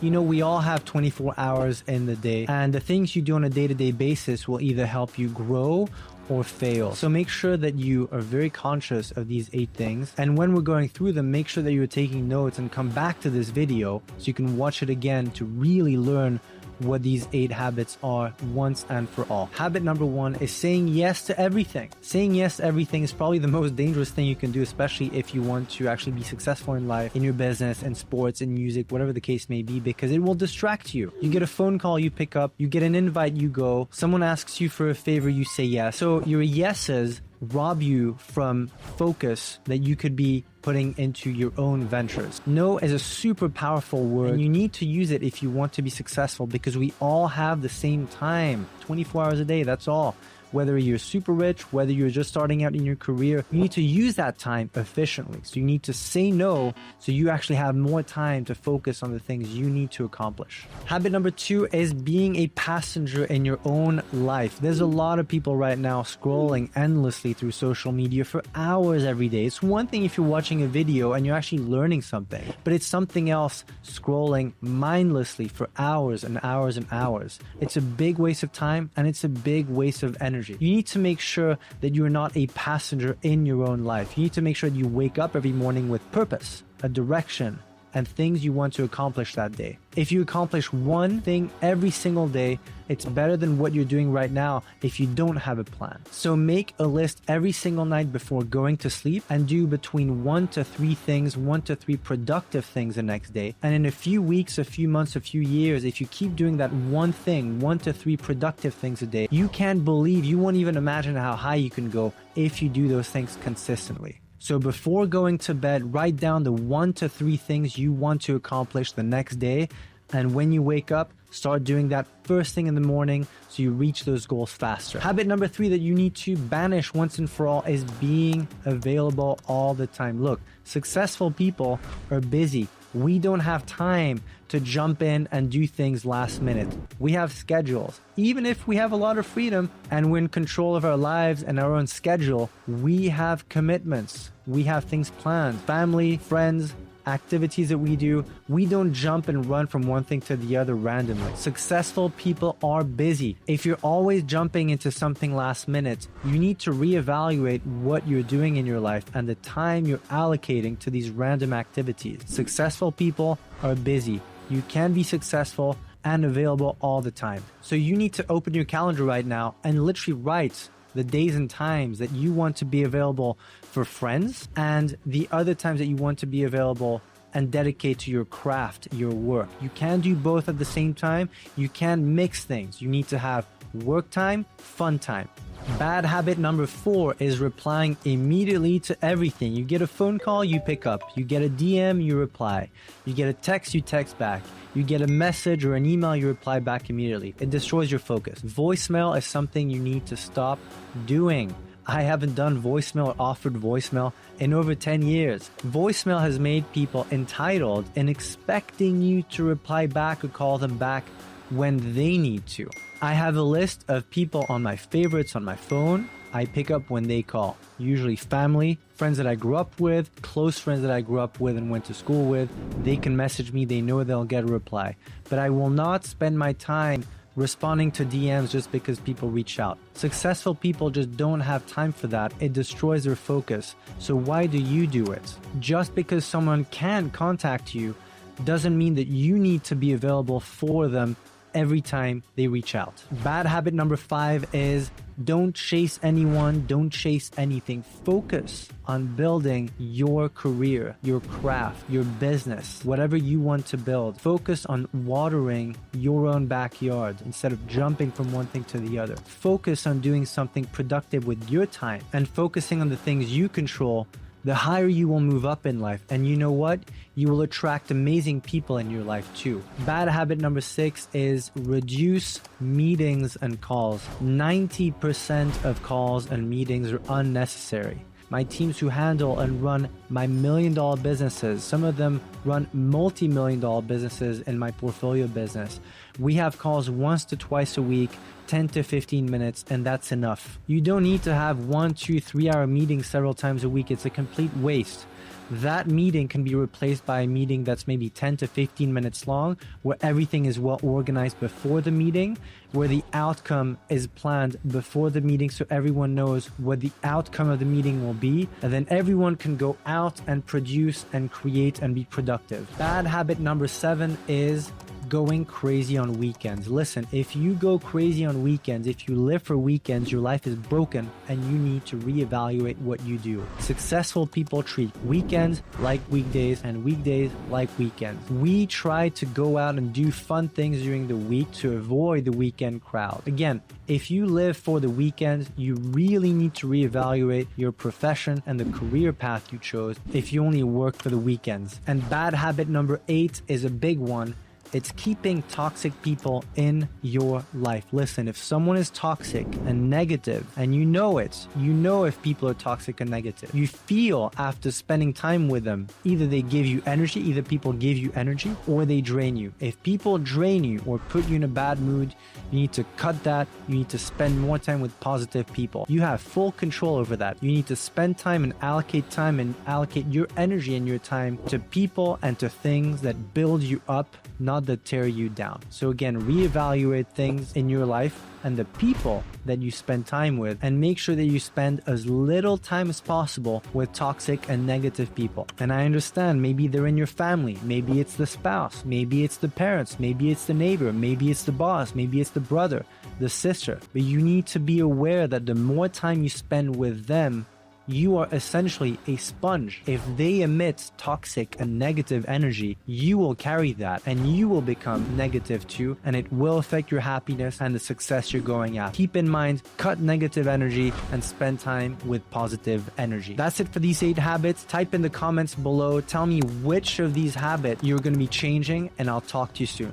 You know, we all have 24 hours in the day, and the things you do on a day-to-day basis will either help you grow or fail. So make sure that you are very conscious of these 8 things. And when we're going through them, make sure that you're taking notes and come back to this video so you can watch it again to really learn what these 8 habits are once and for all. Habit number 1 is saying yes to everything. Saying yes to everything is probably the most dangerous thing you can do, especially if you want to actually be successful in life, in your business, in sports, in music, whatever the case may be, because it will distract you. You get a phone call, you pick up, you get an invite, you go, someone asks you for a favor, you say yes. So your yeses rob you from focus that you could be putting into your own ventures. No is a super powerful word, and you need to use it if you want to be successful, because we all have the same time, 24 hours a day, that's all. Whether you're super rich, whether you're just starting out in your career, you need to use that time efficiently. So you need to say no so you actually have more time to focus on the things you need to accomplish. Habit number 2 is being a passenger in your own life. There's a lot of people right now scrolling endlessly through social media for hours every day. It's one thing if you're watching a video and you're actually learning something, but it's something else scrolling mindlessly for hours and hours and hours. It's a big waste of time, and it's a big waste of energy. You need to make sure that you're not a passenger in your own life. You need to make sure that you wake up every morning with purpose, a direction, and things you want to accomplish that day. If you accomplish one thing every single day, it's better than what you're doing right now if you don't have a plan. So make a list every single night before going to sleep and do between 1 to 3 things, 1 to 3 productive things the next day. And in a few weeks, a few months, a few years, if you keep doing that one thing, 1 to 3 productive things a day, you can't believe, you won't even imagine how high you can go if you do those things consistently. So before going to bed, write down the 1 to 3 things you want to accomplish the next day. And when you wake up, start doing that first thing in the morning so you reach those goals faster. Habit number 3 that you need to banish once and for all is being available all the time. Look, successful people are busy. We don't have time to jump in and do things last minute. We have schedules. Even if we have a lot of freedom and we're in control of our lives and our own schedule, we have commitments. We have things planned. Family, friends, activities that we do. We don't jump and run from one thing to the other randomly. Successful people are busy. If you're always jumping into something last minute, you need to reevaluate what you're doing in your life and the time you're allocating to these random activities. Successful people are busy. You can be successful and available all the time. So you need to open your calendar right now and literally write the days and times that you want to be available for friends and the other times that you want to be available and dedicate to your craft, your work. You can do both at the same time. You can mix things. You need to have work time, fun time. Bad habit number 4 is replying immediately to everything. You get a phone call, you pick up. You get a DM, you reply. You get a text, you text back. You get a message or an email, you reply back immediately. It destroys your focus. Voicemail is something you need to stop doing. I haven't done voicemail or offered voicemail in over 10 years. Voicemail has made people entitled and expecting you to reply back or call them back when they need to. I have a list of people on my favorites on my phone. I pick up when they call. Usually family, friends that I grew up with, close friends that I grew up with and went to school with. They can message me, they know they'll get a reply. But I will not spend my time responding to DMs just because people reach out. Successful people just don't have time for that. It destroys their focus. So why do you do it? Just because someone can contact you doesn't mean that you need to be available for them every time they reach out. Bad habit number 5 is don't chase anyone, don't chase anything. Focus on building your career, your craft, your business, whatever you want to build. Focus on watering your own backyard instead of jumping from one thing to the other. Focus on doing something productive with your time and focusing on the things you control. The higher you will move up in life. And you know what? You will attract amazing people in your life too. Bad habit number 6 is reduce meetings and calls. 90% of calls and meetings are unnecessary. My teams who handle and run my $1 million businesses, some of them run multi-million-dollar businesses in my portfolio business. We have calls once to twice a week, 10 to 15 minutes, and that's enough. You don't need to have 1, 2, 3 hour meetings several times a week. It's a complete waste. that meeting can be replaced by a meeting that's maybe 10 to 15 minutes long, where everything is well organized before the meeting, where the outcome is planned before the meeting so everyone knows what the outcome of the meeting will be, and then everyone can go out and produce and create and be productive. Bad habit number 7 is going crazy on weekends. Listen, if you go crazy on weekends, if you live for weekends, your life is broken and you need to reevaluate what you do. Successful people treat weekends like weekdays and weekdays like weekends. We try to go out and do fun things during the week to avoid the weekend crowd. Again, if you live for the weekends, you really need to reevaluate your profession and the career path you chose if you only work for the weekends. And bad habit number 8 is a big one. It's keeping toxic people in your life. Listen, if someone is toxic and negative, and you know it, you know if people are toxic and negative. You feel after spending time with them, either they give you energy, either people give you energy, or they drain you. If people drain you or put you in a bad mood, you need to cut that. You need to spend more time with positive people. You have full control over that. You need to spend time and allocate your energy and your time to people and to things that build you up, not that tear you down. So again, reevaluate things in your life and the people that you spend time with, and make sure that you spend as little time as possible with toxic and negative people. And I understand, maybe they're in your family, maybe it's the spouse, maybe it's the parents, maybe it's the neighbor, maybe it's the boss, maybe it's the brother, the sister. But you need to be aware that the more time you spend with them, you are essentially a sponge. If they emit toxic and negative energy, you will carry that and you will become negative too, and it will affect your happiness and the success you're going after. Keep in mind, cut negative energy and spend time with positive energy. That's it for these 8 habits. Type in the comments below, tell me which of these habits you're going to be changing, and I'll talk to you soon.